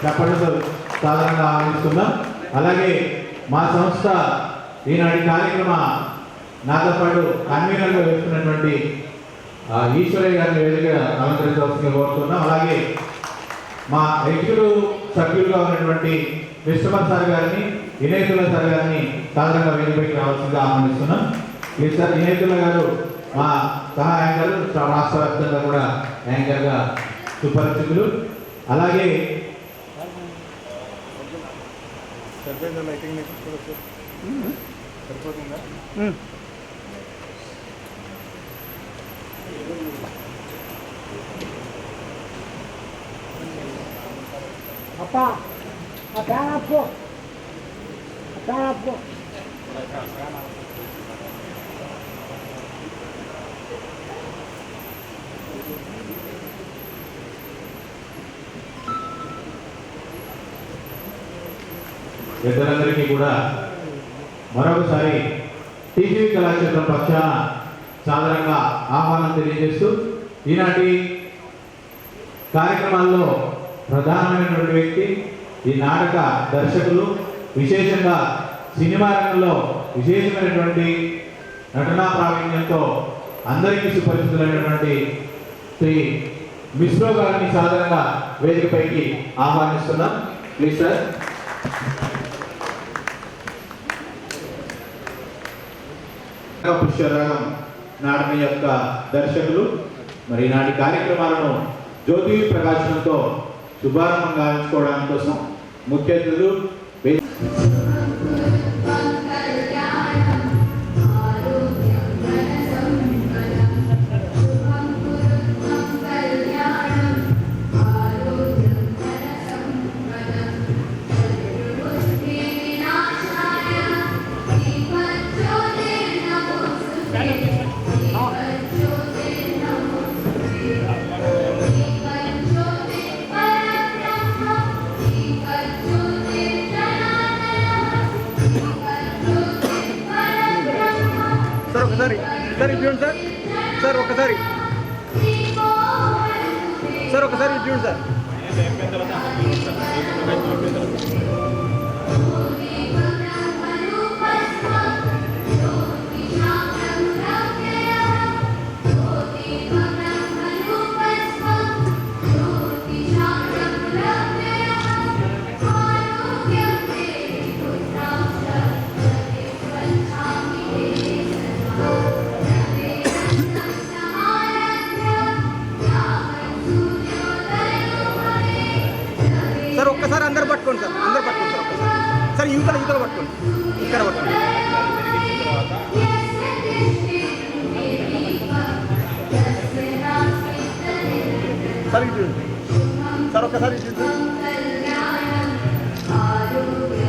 చెప్పడంతో సాధారణంగా ఆహ్వానిస్తున్నాం. అలాగే మా సంస్థ ఈనాటి కార్యక్రమ నాతో పాటు కన్వీనర్గా వేస్తున్నటువంటి ఈశ్వరయ్య గారిని వేదికగా అలంకరించవలసిందిగా కోరుతున్నాం. అలాగే మా ఎగ్జిక్యూటివ్ సభ్యులుగా ఉన్నటువంటి కృష్ణమర్ సార్ గారిని, వినయతుల్లా సార్ గారిని సాధారణంగా వేదికపైకి రావాల్సిందిగా ఆహ్వానిస్తున్నాం. Please sir. వినయతుల్లా గారు మా సహా యాంకర్, రాష్ట్ర వ్యాప్తంగా కూడా యాంకర్గా సుపరిచితులు. అలాగే apa apa పెద్దలందరికీ కూడా మరొకసారి టీజీవీ కళాక్షేత్రం పక్షాన సాధారణంగా ఆహ్వానం తెలియజేస్తూ ఈనాటి కార్యక్రమాల్లో ప్రధానమైనటువంటి వ్యక్తి ఈ నాటక దర్శకులు, విశేషంగా సినిమా రంగంలో విశేషమైనటువంటి నటనా ప్రావీణ్యంతో అందరికీ సుపరిచితులైనటువంటి శ్రీ మిశ్రో గారిని సాధారణంగా వేదికపైకి ఆహ్వానిస్తున్నాం. Please sir. పుష్యరాగం నాటకం యొక్క దర్శకులు మరి నాటి కార్యక్రమాలను జ్యోతి ప్రకాశంతో శుభారంభం గావించుకోవడానికి కోసం ముఖ్య అతిథులు ఒకసారి చూడండి సార్. సార్ ఒకసారి చూడండి సార్. ఒక్కసారి అందరు పట్టుకోండి సార్. అందరు పట్టుకోండి సార్. ఒక్కసారి సార్ యువతలు పట్టుకోండి. ఇక్కడ పట్టుకోండి సార్. చూడండి సార్. ఒక్కసారి చూడండి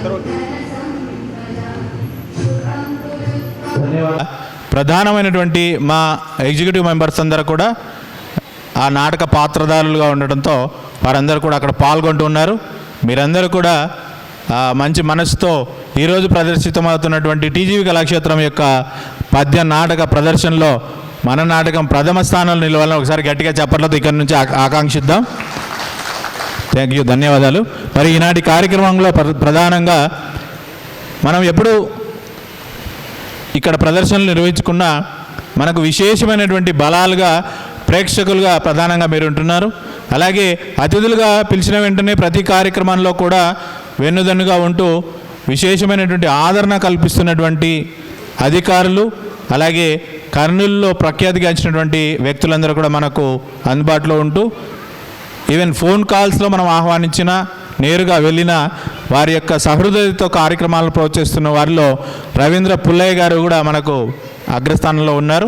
సార్. ఓకే. ప్రధానమైనటువంటి మా ఎగ్జిక్యూటివ్ మెంబర్స్ అందరూ కూడా ఆ నాటక పాత్రధారులుగా ఉండటంతో వారందరూ కూడా అక్కడ పాల్గొంటూ ఉన్నారు. మీరందరూ కూడా మంచి మనసుతో ఈరోజు ప్రదర్శితమవుతున్నటువంటి టీజీవీ కళాక్షేత్రం యొక్క పద్య నాటక ప్రదర్శనలో మన నాటకం ప్రథమ స్థానంలో నిలవాలని ఒకసారి గట్టిగా చెప్పట్లేదు ఇక్కడి నుంచి ఆకాంక్షిద్దాం. థ్యాంక్ యూ, ధన్యవాదాలు. మరి ఈనాటి కార్యక్రమంలో ప్రధానంగా మనం ఎప్పుడు ఇక్కడ ప్రదర్శనలు నిర్వహించుకున్న మనకు విశేషమైనటువంటి బలాలుగా ప్రేక్షకులుగా ప్రధానంగా మీరు ఉంటున్నారు. అలాగే అతిథులుగా పిలిచిన వెంటనే ప్రతి కార్యక్రమంలో కూడా వెన్నుదన్నుగా ఉంటూ విశేషమైనటువంటి ఆదరణ కల్పిస్తున్నటువంటి అధికారులు, అలాగే కర్నూలులో ప్రఖ్యాతిగాంచినటువంటి వ్యక్తులందరూ కూడా మనకు అందుబాటులో ఉంటూ ఈవెన్ ఫోన్ కాల్స్లో మనం ఆహ్వానించిన నేరుగా వెళ్ళిన వారి యొక్క సహృదయతో కార్యక్రమాలను ప్రోత్సహిస్తున్న వారిలో రవీంద్ర పుల్లయ్య గారు కూడా మనకు అగ్రస్థానంలో ఉన్నారు.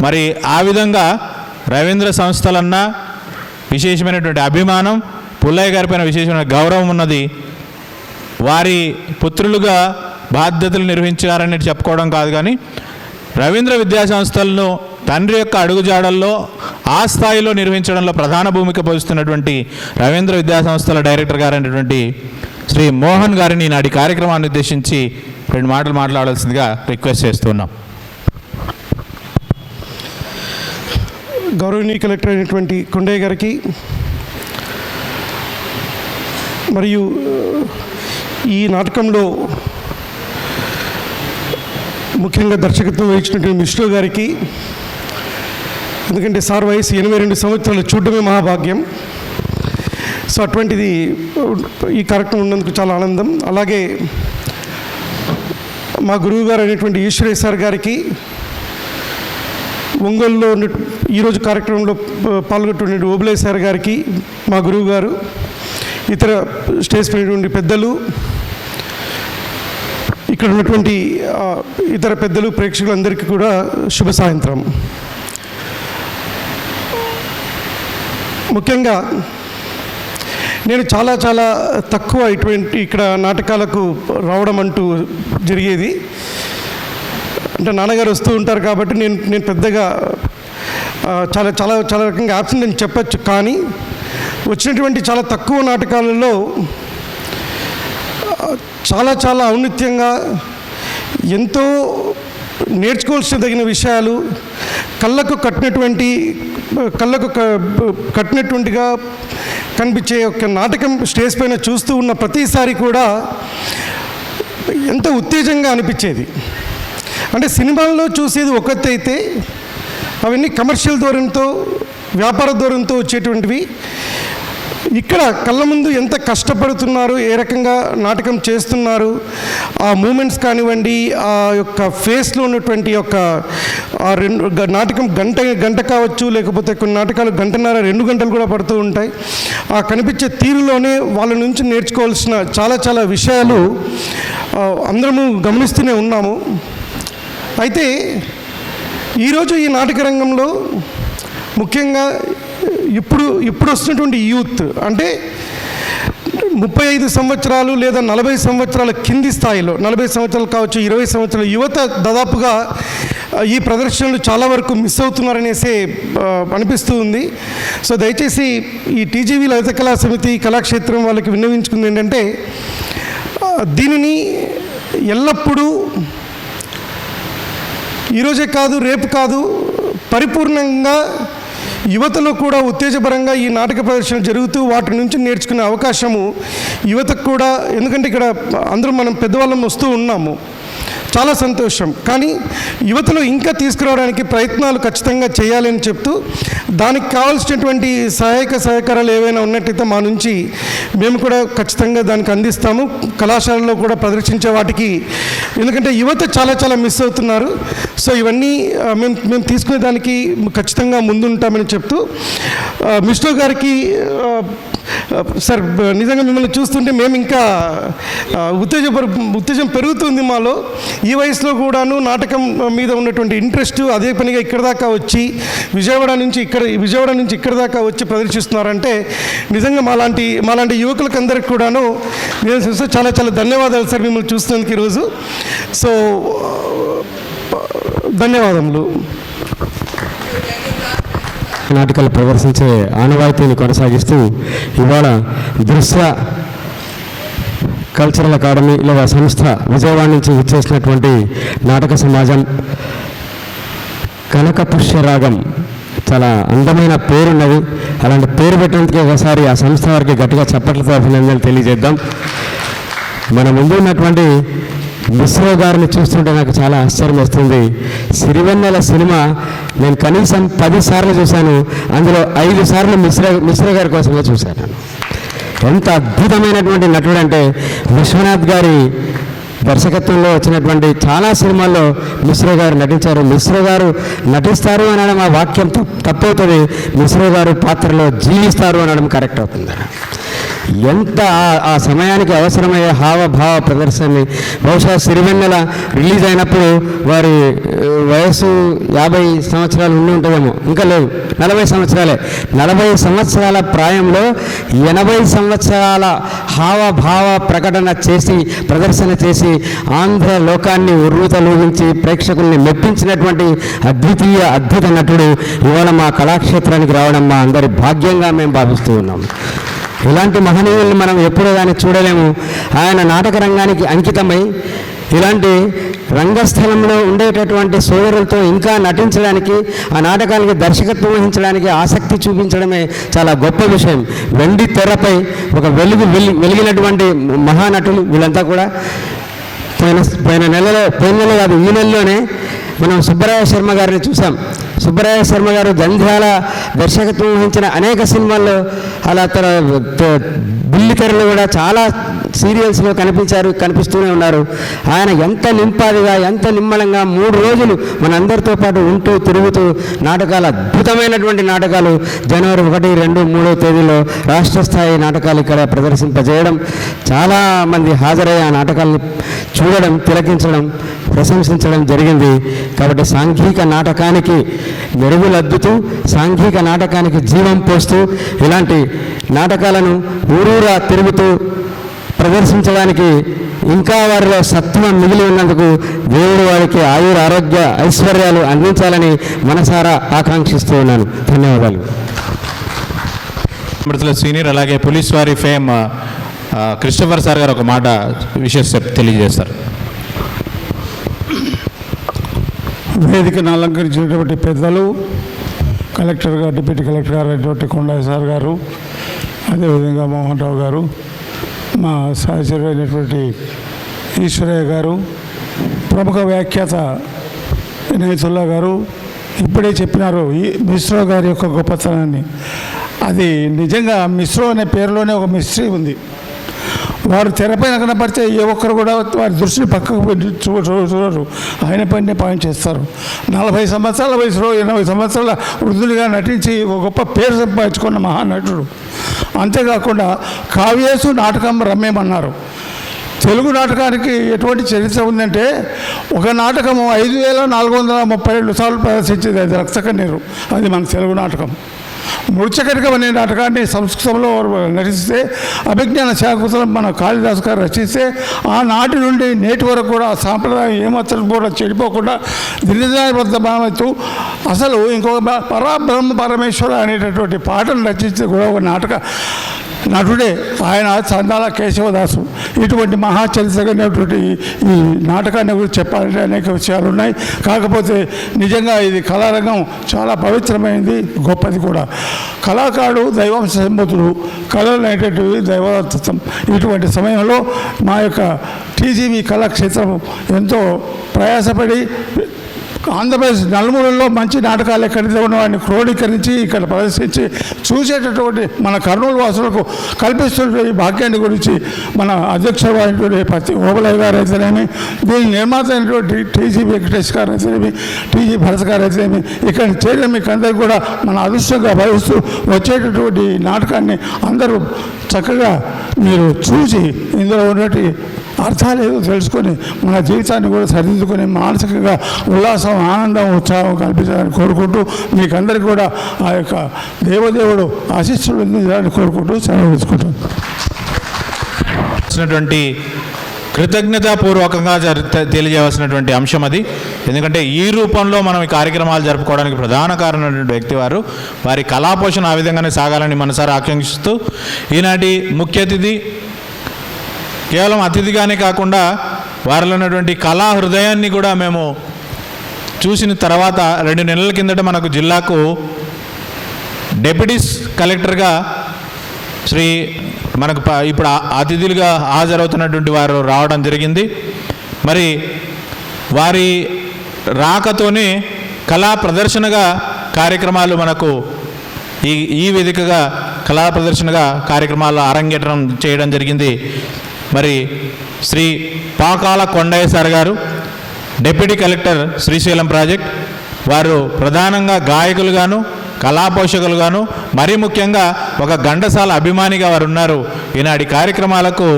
మరి ఆ విధంగా రవీంద్ర సంస్థలన్నా విశేషమైనటువంటి అభిమానం, పుల్లయ్య గారి పైన విశేషమైన గౌరవం ఉన్నది. వారి పుత్రులుగా బాధ్యతలు నిర్వహించారని చెప్పుకోవడం కాదు, కానీ రవీంద్ర విద్యా సంస్థలను తండ్రి యొక్క అడుగుజాడల్లో ఆ స్థాయిలో నిర్వహించడంలో ప్రధాన భూమిక పోషిస్తున్నటువంటి రవీంద్ర విద్యా సంస్థల డైరెక్టర్ గారైనటువంటి శ్రీ మోహన్ గారిని నాటి కార్యక్రమాన్ని ఉద్దేశించి 2 మాటలు మాట్లాడాల్సిందిగా రిక్వెస్ట్ చేస్తున్నాం. గౌరవనీయ కలెక్టర్ అయినటువంటి కొండయ్య గారికి, మరియు ఈ నాటకంలో ముఖ్యంగా దర్శకత్వం వహించినటువంటి మిశ్రో గారికి, ఎందుకంటే సార్ వయసు 82 సంవత్సరాలు చూడడమే మహాభాగ్యం. సో అటువంటిది ఈ కార్యక్రమం ఉన్నందుకు చాలా ఆనందం. అలాగే మా గురువు గారు అయినటువంటి ఈశ్వరయ్య సార్ గారికి, ఒంగోలులో ఈరోజు కార్యక్రమంలో పాల్గొన్నటువంటి ఓబులయ్య సార్ గారికి, మా గురువు గారు, ఇతర స్టేజ్ పైనటువంటి పెద్దలు, ఇక్కడ ఉన్నటువంటి ఇతర పెద్దలు, ప్రేక్షకులందరికీ కూడా శుభ సాయంత్రం. ముఖ్యంగా నేను చాలా చాలా తక్కువ ఇటువంటి ఇక్కడ నాటకాలకు రావడం అంటూ జరిగేది. అంటే నాన్నగారు వస్తూ ఉంటారు కాబట్టి నేను పెద్దగా చాలా చాలా చాలా రకంగా యాబ్సెంట్ అని చెప్పచ్చు. కానీ వచ్చినటువంటి చాలా తక్కువ నాటకాలలో చాలా చాలా ఔన్నత్యంగా ఎంతో నేర్చుకోవాల్సిన విషయాలు, కళ్ళకు కట్టినటువంటిగా కనిపించే ఒక నాటకం స్టేజ్ పైన చూస్తూ ఉన్న ప్రతిసారి కూడా ఎంతో ఉత్తేజంగా అనిపించేది. అంటే సినిమాల్లో చూసేది ఒకటైతే అవన్నీ కమర్షియల్ ధోరణితో, వ్యాపార ధోరణితో వచ్చేటువంటివి. ఇక్కడ కళ్ళ ముందు ఎంత కష్టపడుతున్నారు, ఏ రకంగా నాటకం చేస్తున్నారు, ఆ మూమెంట్స్ కానివ్వండి, ఆ యొక్క ఫేస్లో ఉన్నటువంటి యొక్క నాటకం గంట కావచ్చు, లేకపోతే కొన్ని నాటకాలు 1.5-2 గంటలు కూడా పడుతూ ఉంటాయి. ఆ కనిపించే తీరులోనే వాళ్ళ నుంచి నేర్చుకోవాల్సిన చాలా చాలా విషయాలు అందరము గమనిస్తూనే ఉన్నాము. అయితే ఈరోజు ఈ నాటక రంగంలో ముఖ్యంగా ఇప్పుడు వస్తున్నటువంటి యూత్, అంటే 35 సంవత్సరాలు లేదా 40 సంవత్సరాల కింది స్థాయిలో, 40 సంవత్సరాలు కావచ్చు, 20 సంవత్సరాల యువత దాదాపుగా ఈ ప్రదర్శనలు చాలా వరకు మిస్ అవుతున్నారనేసి అనిపిస్తూ ఉంది. సో దయచేసి ఈ టీజీవీ లలిత కళా సమితి కళాక్షేత్రం వాళ్ళకి విన్నవించుకుంది ఏంటంటే, దీనిని ఎల్లప్పుడూ ఈరోజే కాదు, రేపు కాదు, పరిపూర్ణంగా యువతలో కూడా ఉత్తేజపరంగా ఈ నాటక ప్రదర్శన జరుగుతూ వాటి నుంచి నేర్చుకునే అవకాశము యువతకు కూడా, ఎందుకంటే ఇక్కడ అందరూ మనం పెద్దవాళ్ళం వస్తూ ఉన్నాము, చాలా సంతోషం. కానీ యువతలో ఇంకా తీసుకురావడానికి ప్రయత్నాలు ఖచ్చితంగా చేయాలని చెప్తూ, దానికి కావాల్సినటువంటి సహకారాలు ఏవైనా ఉన్నట్టయితే మా నుంచి మేము కూడా ఖచ్చితంగా దానికి అందిస్తాము. కళాశాలలో కూడా ప్రదర్శించే వాటికి, ఎందుకంటే యువత చాలా చాలా మిస్ అవుతున్నారు. సో ఇవన్నీ మేము తీసుకునే దానికి ఖచ్చితంగా ముందుంటామని చెప్తూ, మిశ్రో గారికి సార్ నిజంగా మిమ్మల్ని చూస్తుంటే మేము ఇంకా ఉత్తేజం పెరుగుతుంది మాలో. ఈ వయసులో కూడాను నాటకం మీద ఉన్నటువంటి ఇంట్రెస్ట్ అదే పనిగా ఇక్కడ దాకా వచ్చి విజయవాడ నుంచి ఇక్కడ దాకా వచ్చి ప్రదర్శిస్తున్నారంటే నిజంగా మాలాంటి యువకులకు అందరికి కూడాను నేను చాలా చాలా ధన్యవాదాలు సార్ మిమ్మల్ని చూస్తున్నందుకు ఈరోజు. సో ధన్యవాదములు. నాటకాలు ప్రదర్శించే ఆనవాయితీని కొనసాగిస్తూ ఇవాళ దృశ్య కల్చరల్ అకాడమీ లేదా సంస్థ విజయవాడ నుంచి వచ్చేసినటువంటి నాటక సమాజం కనకపుష్యరాగం, చాలా అందమైన పేరున్నది. అలాంటి పేరు పెట్టడానికి ఒకసారి ఆ సంస్థ వారికి గట్టిగా చప్పట్లతో అభినందనలు తెలియజేద్దాం. మన ముందు ఉన్నటువంటి మిశ్రో గారిని చూస్తుంటే నాకు చాలా ఆశ్చర్యం వస్తుంది. సిరివెన్నెల సినిమా నేను కనీసం 10 సార్లు చూశాను, అందులో 5 సార్లు మిశ్రో గారి కోసమే చూశాను. ఎంత అద్భుతమైనటువంటి నటుడు అంటే, విశ్వనాథ్ గారి దర్శకత్వంలో వచ్చినటువంటి చాలా సినిమాల్లో మిశ్రో గారు నటించారు. మిశ్రో గారు నటిస్తారు అనడం ఆ వాక్యం తప్పవుతుంది, మిశ్రో గారు పాత్రలో జీవిస్తారు అనడం కరెక్ట్ అవుతుంది. ఎంత ఆ సమయానికి అవసరమయ్యే హావభావ ప్రదర్శనని బహుశా సిరివెన్నెల రిలీజ్ అయినప్పుడు వారి వయసు 50 సంవత్సరాలు ఉండి ఉంటుందేమో, ఇంకా లేదు 40 సంవత్సరాలే. 40 సంవత్సరాల ప్రాయంలో 80 సంవత్సరాల హావభావ ప్రదర్శన చేసి ఆంధ్ర లోకాన్ని ఉర్రూతలూగించి ప్రేక్షకుల్ని మెప్పించినటువంటి అద్భుత నటుడు ఇవాళ మా కళాక్షేత్రానికి రావడం మా అందరి భాగ్యంగా మేము భావిస్తూ ఉన్నాం. ఇలాంటి మహనీయుల్ని మనం ఎప్పుడో కానీ చూడలేము. ఆయన నాటక రంగానికి అంకితమై ఇలాంటి రంగస్థలంలో ఉండేటటువంటి సోదరులతో ఇంకా నటించడానికి, ఆ నాటకానికి దర్శకత్వం వహించడానికి ఆసక్తి చూపించడమే చాలా గొప్ప విషయం. వెండి తెరపై ఒక వెలిగినటువంటి మహానటులు వీళ్ళంతా కూడా పోయిన నెలలో కాదు, ఈ నెలలోనే మనం సుబ్బరాయ శర్మ గారిని చూసాం. సుబ్బరాయ శర్మ గారు జంధ్యాల దర్శకత్వం వహించిన అనేక సినిమాల్లో, అలా బుల్లితెరలో కూడా చాలా సీరియల్స్లో కనిపిస్తూనే ఉన్నారు. ఆయన ఎంత నింపాదిగా, ఎంత నిమ్మలంగా 3 రోజులు మనందరితో పాటు ఉంటూ తిరుగుతూ అద్భుతమైనటువంటి నాటకాలు జనవరి 1, 2, 3 తేదీలో రాష్ట్ర స్థాయి నాటకాలు ఇక్కడ ప్రదర్శింపజేయడం, చాలామంది హాజరయ్యే ఆ నాటకాలను చూడడం, తిలకించడం, ప్రశంసించడం జరిగింది. కాబట్టి సాంఘిక నాటకానికి మెరుగులద్దుతూ, సాంఘిక నాటకానికి జీవం పోస్తూ, ఇలాంటి నాటకాలను ఊరూరా తిరుగుతూ ప్రదర్శించడానికి ఇంకా వారిలో సత్వం మిగిలి ఉన్నందుకు దేవుడు వారికి ఆరోగ్య ఐశ్వర్యాలు అందించాలని మనసారా ఆకాంక్షిస్తూ ఉన్నాను. ధన్యవాదాలు. మృతుల సీనియర్ అలాగే పోలీస్ వారి ఫేమ్ క్రిస్టఫర్ సార్ గారు ఒక మాట విషయం తెలియజేస్తారు. వేదికను అలంకరించినటువంటి పెద్దలు, కలెక్టర్ గారు, డిప్యూటీ కలెక్టర్ గారు అయినటువంటి కొండయ్య సార్ గారు, అదేవిధంగా మోహన్ రావు గారు, మా సహచరుడు అయినటువంటి ఈశ్వరయ్య గారు, ప్రముఖ వ్యాఖ్యాత వినయతుల్లా గారు ఇప్పుడే చెప్పినారు ఈ మిశ్రో గారి యొక్క గొప్పతనాన్ని. అది నిజంగా మిశ్రో అనే పేరులోనే ఒక మిస్టరీ ఉంది. వారు తెరపైన కనపడితే ఏ ఒక్కరు కూడా వారి దృష్టిని పక్కకు పెట్టి చూడరు, ఆయన పైనే పాయింట్ చేస్తారు. 40 సంవత్సరాల వయసులో 80 సంవత్సరాల వృద్ధుడిగా నటించి ఒక గొప్ప పేరు సంపాదించుకున్న మహానటుడు. అంతేకాకుండా కావ్యేసు నాటకం రమ్యమన్నారు. తెలుగు నాటకానికి ఎటువంటి చరిత్ర ఉందంటే, ఒక నాటకము 5432 సార్లు ప్రదర్శించింది. అది రక్తకన్నీరు, అది మన తెలుగు నాటకం. మృచ్చకటికం అనే నాటకాన్ని సంస్కృతంలో నటిస్తే, అభిజ్ఞాన శాకుంతలం మన కాళిదాసు గారు రచిస్తే, ఆనాటి నుండి నేటి వరకు కూడా ఆ సాంప్రదాయం ఏమాత్రం కూడా చెడిపోకుండా దినదినబద్ధమవుతూ, అసలు ఇంకొక పరబ్రహ్మ పరమేశ్వర అనేటటువంటి పాటను రచించే కూడా ఒక నటుడే ఆయన, చందాల కేశవదాసు. ఇటువంటి మహాచరిత్రమైనటువంటి ఈ నాటకాన్ని గురించి చెప్పాలంటే అనేక విషయాలు ఉన్నాయి. కాకపోతే నిజంగా ఇది కళారంగం చాలా పవిత్రమైనది, గొప్పది కూడా. కళాకారుడు దైవాంశ సంబుద్ధుడు, కళలు అనేటటువంటివి దైవదత్తం. ఇటువంటి సమయంలో మా యొక్క టీజీవీ కళాక్షేత్రం ఎంతో ప్రయాసపడి ఆంధ్రప్రదేశ్ నలుమూలల్లో మంచి నాటకాలు ఎక్కడైతే ఉన్నవాడిని క్రోడీకరించి ఇక్కడ ప్రదర్శించి చూసేటటువంటి మన కర్నూలు వాసులకు కల్పిస్తున్న ఈ భాగ్యాన్ని గురించి మన అధ్యక్షుడైనటువంటి పత్తి ఓబలయ్య గారు అయితేనేమి, దీని నిర్మాత అయినటువంటి టీజీ వెంకటేష్ గారు అయితేనేమి, టీజీ భరత్ గారు అయితేనేమి, ఇక్కడ చేరిన మీకు అందరికీ కూడా మన అదృష్టంగా భావిస్తూ వచ్చేటటువంటి నాటకాన్ని అందరూ చక్కగా మీరు చూసి ఇందులో ఉన్నటువంటి అర్థాలు ఏదో తెలుసుకొని మన జీవితాన్ని కూడా సరిదిద్దుకొని మానసికంగా ఉల్లాసం, ఆనందం, ఉత్సాహం కల్పించాలని కోరుకుంటూ, మీకందరికీ కూడా ఆ యొక్క దేవదేవుడు ఆశీస్సులు అందించాలని కోరుకుంటూ సెలవు తీసుకుంటాం. కృతజ్ఞతాపూర్వకంగా తెలియజేయవలసినటువంటి అంశం అది. ఎందుకంటే ఈ రూపంలో మనం ఈ కార్యక్రమాలు జరుపుకోవడానికి ప్రధాన కారణమైనటువంటి వ్యక్తి వారి కళాపోషణ ఆ విధంగానే సాగాలని మనసారా ఆకాంక్షిస్తూ, ఈనాటి ముఖ్య అతిథి కేవలం అతిథిగానే కాకుండా వారిలో ఉన్నటువంటి కళా హృదయాన్ని కూడా మేము చూసిన తర్వాత 2 నెలల కిందట మనకు జిల్లాకు డిప్యూటీ కలెక్టర్గా మనకు ఇప్పుడు అతిథులుగా హాజరవుతున్నటువంటి వారు రావడం జరిగింది. మరి వారి రాకతోనే కళా ప్రదర్శనగా కార్యక్రమాలు మనకు ఈ వేదికగా కళా ప్రదర్శనగా కార్యక్రమాలు అరంగేట్రం చేయడం జరిగింది. మరి శ్రీ పాకాల కొండయ్య సార్ గారు, డిప్యూటీ కలెక్టర్ శ్రీశైలం ప్రాజెక్ట్, వారు ప్రధానంగా గాయకులుగాను కళాపోషకులుగాను మరీ ముఖ్యంగా ఒక ఘంటసాల అభిమానిగా వారు ఉన్నారు. ఈనాటి కార్యక్రమాలకు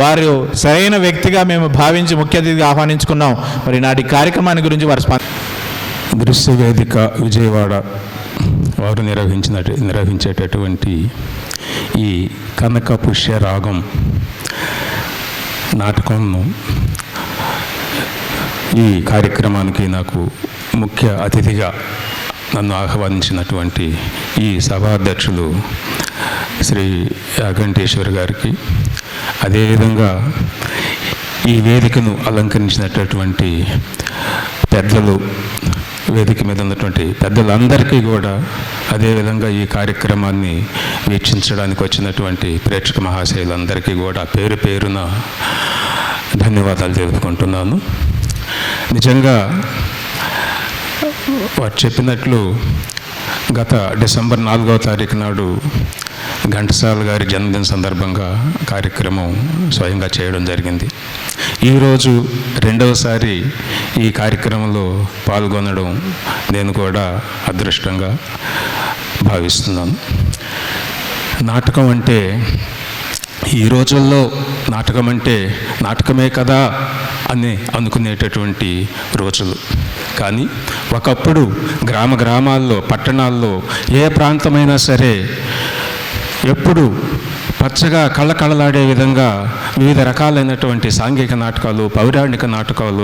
వారు సరైన వ్యక్తిగా మేము భావించి ముఖ్య అతిథిగా ఆహ్వానించుకున్నాం. మరి ఈనాటి కార్యక్రమాన్ని గురించి వారు దృశ్య వేదిక విజయవాడ వారు నిర్వహించేటటువంటి ఈ కనక పుష్య రాగం నాటకంను ఈ కార్యక్రమానికి నాకు ముఖ్య అతిథిగా నన్ను ఆహ్వానించినటువంటి ఈ సభాధ్యక్షులు శ్రీ అఘంటేశ్వర్ గారికి, అదేవిధంగా ఈ వేదికను అలంకరించినటువంటి పెద్దలు, వేదిక మీద ఉన్నటువంటి పెద్దలందరికీ కూడా, అదేవిధంగా ఈ కార్యక్రమాన్ని వీక్షించడానికి వచ్చినటువంటి ప్రేక్షక మహాశయులందరికీ కూడా పేరు పేరున ధన్యవాదాలు తెలుపుకుంటున్నాను. నిజంగా వారు చెప్పినట్లు గత డిసెంబర్ 4వ తారీఖు నాడు ఘంటసాల గారి జన్మదిన సందర్భంగా కార్యక్రమం స్వయంగా చేయడం జరిగింది. ఈరోజు రెండవసారి ఈ కార్యక్రమంలో పాల్గొనడం నేను కూడా అదృష్టంగా భావిస్తున్నాను. నాటకం అంటే, ఈ రోజుల్లో నాటకం అంటే నాటకమే కదా అని అనుకునేటటువంటి రోజులు. కానీ ఒకప్పుడు గ్రామాల్లో, పట్టణాల్లో ఏ ప్రాంతమైనా సరే ఎప్పుడు పచ్చగా కళ్ళకళ్ళలాడే విధంగా వివిధ రకాలైనటువంటి సాంఘిక నాటకాలు, పౌరాణిక నాటకాలు,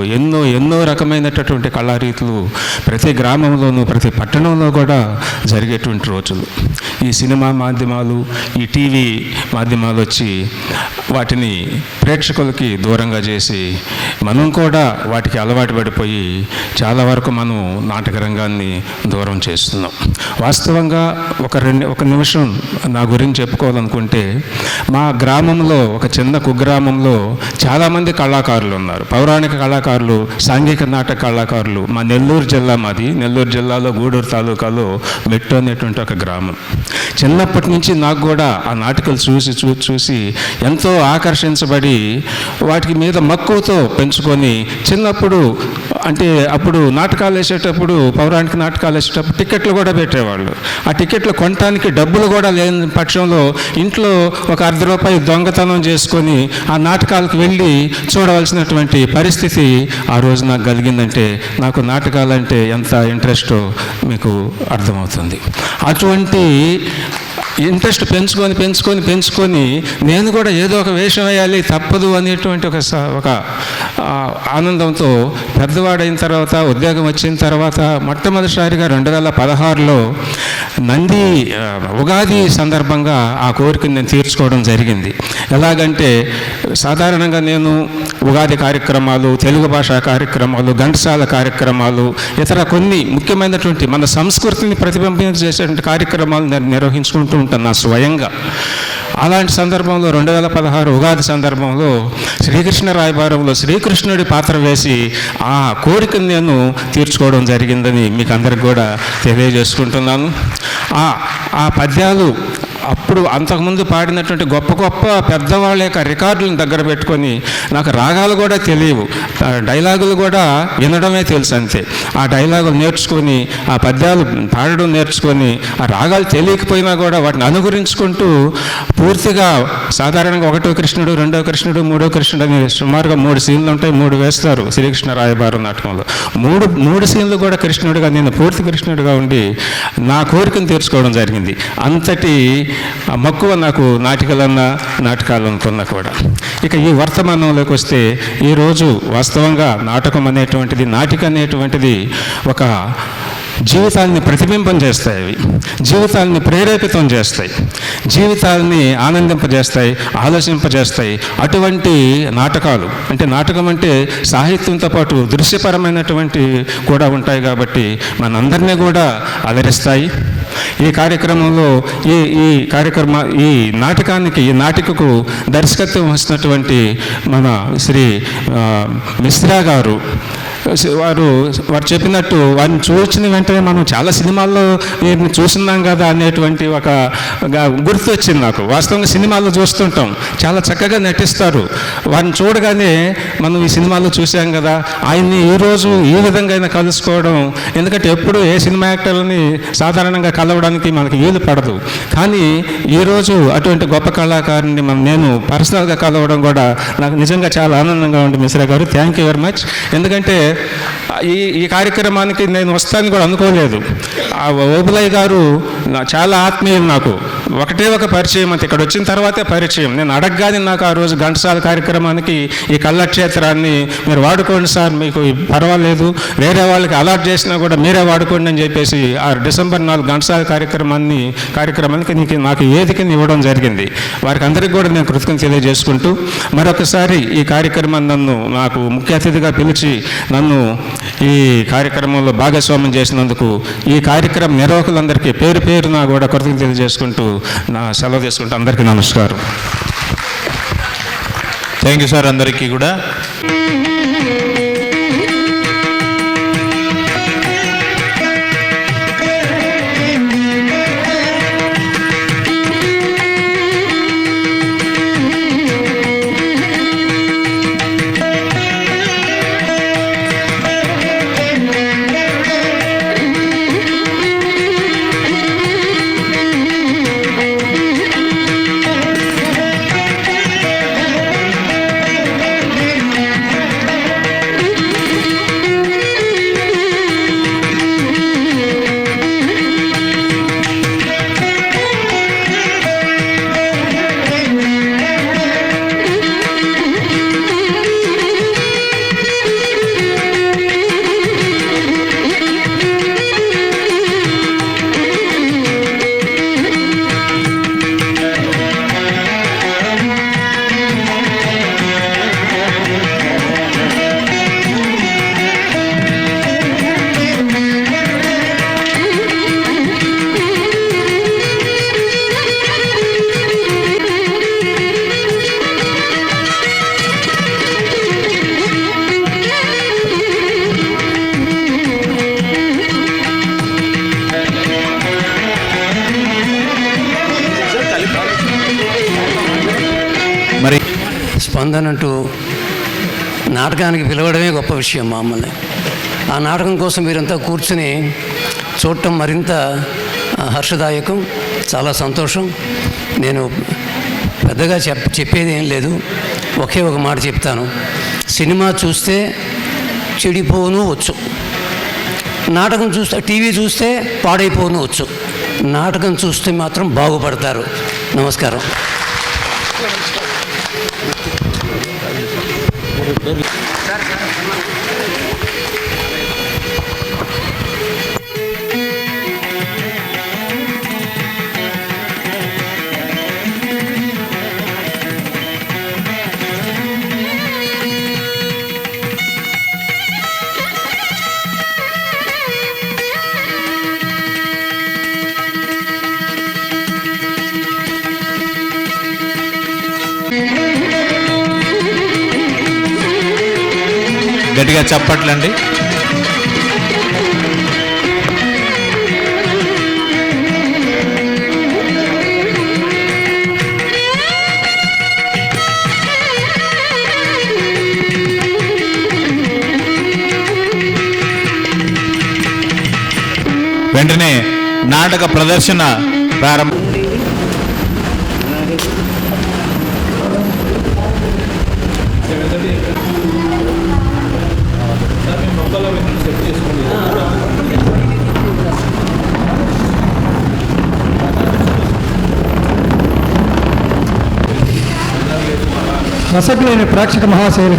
ఎన్నో రకమైనటువంటి కళారీతులు ప్రతి గ్రామంలోనూ, ప్రతి పట్టణంలో కూడా జరిగేటువంటి రోజులు. ఈ సినిమా మాధ్యమాలు, ఈ టీవీ మాధ్యమాలు వచ్చి వాటిని ప్రేక్షకులకి దూరంగా చేసి మనం కూడా వాటికి అలవాటు పడిపోయి చాలా వరకు మనం నాటక రంగాన్ని దూరం చేస్తున్నాం. వాస్తవంగా ఒక నిమిషం నా గురించి చెప్పుకోవాలనుకుంటే, మా గ్రామంలో, ఒక చిన్న కుగ్రామంలో చాలామంది కళాకారులు ఉన్నారు. పౌరాణిక కళాకారులు, సాంఘిక నాటక కళాకారులు. మా నెల్లూరు జిల్లా మాది. నెల్లూరు జిల్లాలో గూడూరు తాలూకాలో మెట్టు అనేటువంటి ఒక గ్రామం. చిన్నప్పటి నుంచి నాకు కూడా ఆ నాటకాలు చూసి ఎంతో ఆకర్షించబడి వాటికి మీద మక్కువతో పెంచుకొని, చిన్నప్పుడు అంటే అప్పుడు నాటకాలు వేసేటప్పుడు, పౌరాణిక నాటకాలు వేసేటప్పుడు టికెట్లు కూడా పెట్టేవాళ్ళు. ఆ టికెట్లు కొనటానికి డబ్బులు కూడా లేని పక్షంలో ఇంట్లో ఒక ₹1 దొంగతనం చేసుకొని ఆ నాటకాలకు వెళ్ళి చూడవలసినటువంటి పరిస్థితి ఆ రోజు నాకు కలిగిందంటే, నాకు నాటకాలంటే ఎంత ఇంట్రెస్టో మీకు అర్థమవుతుంది. అటువంటి ఇంట్రెస్ట్ పెంచుకొని నేను కూడా ఏదో ఒక వేషం వేయాలి, తప్పదు అనేటువంటి ఒక ఆనందంతో పెద్దవాడైన తర్వాత, ఉద్యోగం వచ్చిన తర్వాత, మొట్టమొదటిసారిగా 2016లో నంది ఉగాది సందర్భంగా ఆ కోరికను నేను తీర్చుకోవడం జరిగింది. ఎలాగంటే, సాధారణంగా నేను ఉగాది కార్యక్రమాలు, తెలుగు భాషా కార్యక్రమాలు, ఘంటసాల కార్యక్రమాలు, ఇతర కొన్ని ముఖ్యమైనటువంటి మన సంస్కృతిని ప్రతిబింబించేటువంటి కార్యక్రమాలు నిర్వహించుకుంటూ ఉంటాను నా స్వయంగా. అలాంటి సందర్భంలో 2016 ఉగాది సందర్భంలో శ్రీకృష్ణ రాయబారంలో శ్రీకృష్ణుడి పాత్ర వేసి ఆ కోరికను నేను తీర్చుకోవడం జరిగిందని మీకు అందరికి కూడా తెలియజేసుకుంటున్నాను. ఆ పద్యాలు అప్పుడు అంతకుముందు పాడినటువంటి గొప్ప పెద్దవాళ్ళ యొక్క రికార్డులను దగ్గర పెట్టుకొని, నాకు రాగాలు కూడా తెలియవు, డైలాగులు కూడా వినడమే తెలుసు అంతే. ఆ డైలాగులు నేర్చుకొని, ఆ పద్యాలు పాడడం నేర్చుకొని, ఆ రాగాలు తెలియకపోయినా కూడా వాటిని అనుగురించుకుంటూ పూర్తిగా సాధారణంగా 1వ కృష్ణుడు, 2వ కృష్ణుడు, 3వ కృష్ణుడు అని సుమారుగా 3 సీన్లు ఉంటాయి. 3 వేస్తారు శ్రీకృష్ణ రాయబారం నాటకంలో. 3 సీన్లు కూడా కృష్ణుడిగా, నేను పూర్తి కృష్ణుడిగా ఉండి నా కోరికను తీర్చుకోవడం జరిగింది. అంతటి మక్కువ నాకు నాటకాలనుకున్నా కూడా. ఇక ఈ వర్తమానంలోకి వస్తే, ఈరోజు వాస్తవంగా నాటకం అనేటువంటిది, నాటిక అనేటువంటిది ఒక జీవితాన్ని ప్రతిబింబం చేస్తాయి, అవి జీవితాన్ని ప్రేరేపితం చేస్తాయి, జీవితాన్ని ఆనందింపజేస్తాయి, ఆలోచింపజేస్తాయి. అటువంటి నాటకాలు అంటే, నాటకం అంటే సాహిత్యంతో పాటు దృశ్యపరమైనటువంటి కూడా ఉంటాయి కాబట్టి మనందరినీ కూడా అలరిస్తాయి. ఈ కార్యక్రమంలో ఈ నాటికకు దర్శకత్వం వస్తున్నటువంటి మన శ్రీ మిశ్రా గారు, వారు చెప్పినట్టు వారిని చూసిన వెంటనే మనం చాలా సినిమాల్లో వీరిని చూస్తున్నాం కదా అనేటువంటి ఒక గుర్తు వచ్చింది నాకు. వాస్తవంగా సినిమాల్లో చూస్తుంటాం, చాలా చక్కగా నటిస్తారు. వారిని చూడగానే మనం ఈ సినిమాల్లో చూసాం కదా, ఆయన్ని ఈరోజు ఈ విధంగా అయినా కలుసుకోవడం, ఎందుకంటే ఎప్పుడు ఏ సినిమా యాక్టర్లని సాధారణంగా కలవడానికి మనకి వీలు పడదు. కానీ ఈరోజు అటువంటి గొప్ప కళాకారుని నేను పర్సనల్గా కలవడం కూడా నాకు నిజంగా చాలా ఆనందంగా ఉంది. మిశ్రా గారు, థ్యాంక్ యూ వెరీ మచ్. ఎందుకంటే ఈ కార్యక్రమానికి నేను వస్తానని కూడా అనుకోలేదు. ఆ ఓబులయ్య గారు చాలా ఆత్మీయులు నాకు. ఒక పరిచయం అంతే, ఇక్కడ వచ్చిన తర్వాతే పరిచయం. నేను అడగగానే నాకు ఆ రోజు ఘంటసాల కార్యక్రమానికి ఈ కళాక్షేత్రాన్ని మీరు వాడుకోండి సార్, మీకు పర్వాలేదు, వేరే వాళ్ళకి అలాట్ చేసినా కూడా మీరే వాడుకోండి అని చెప్పేసి ఆ డిసెంబర్ 4 ఘంటసాల కార్యక్రమానికి నాకు వేదికని ఇవ్వడం జరిగింది. వారికి అందరికీ కూడా నేను కృతజ్ఞతలు తెలియజేసుకుంటూ మరొకసారి ఈ కార్యక్రమాన్ని నాకు ముఖ్య అతిథిగా పిలిచి నన్ను ఈ కార్యక్రమంలో భాగస్వామ్యం చేసినందుకు ఈ కార్యక్రమం నిర్వాహకులందరికీ పేరు పేరున కూడా కృతజ్ఞతలు తెలియజేసుకుంటూ నా సెలవు తీసుకుంటూ అందరికీ నమస్కారం. థ్యాంక్ యూ సార్ అందరికీ కూడా. మరి స్పందన అంటూ నాటకానికి పిలవడమే గొప్ప విషయం. మమ్మల్ని ఆ నాటకం కోసం మీరంతా కూర్చుని చూడటం మరింత హర్షదాయకం, చాలా సంతోషం. నేను పెద్దగా చెప్పేది ఏం లేదు, ఒకే ఒక మాట చెప్తాను. సినిమా చూస్తే చెడిపోను వచ్చు, నాటకం చూస్తే టీవీ చూస్తే పాడైపోను వచ్చు, నాటకం చూస్తే మాత్రం బాగుపడతారు. నమస్కారం. గట్టిగా చప్పట్లండి. వెంటనే నాటక ప్రదర్శన ప్రారంభం. రసజ్ఞులైన ప్రేక్షక మహాశయులు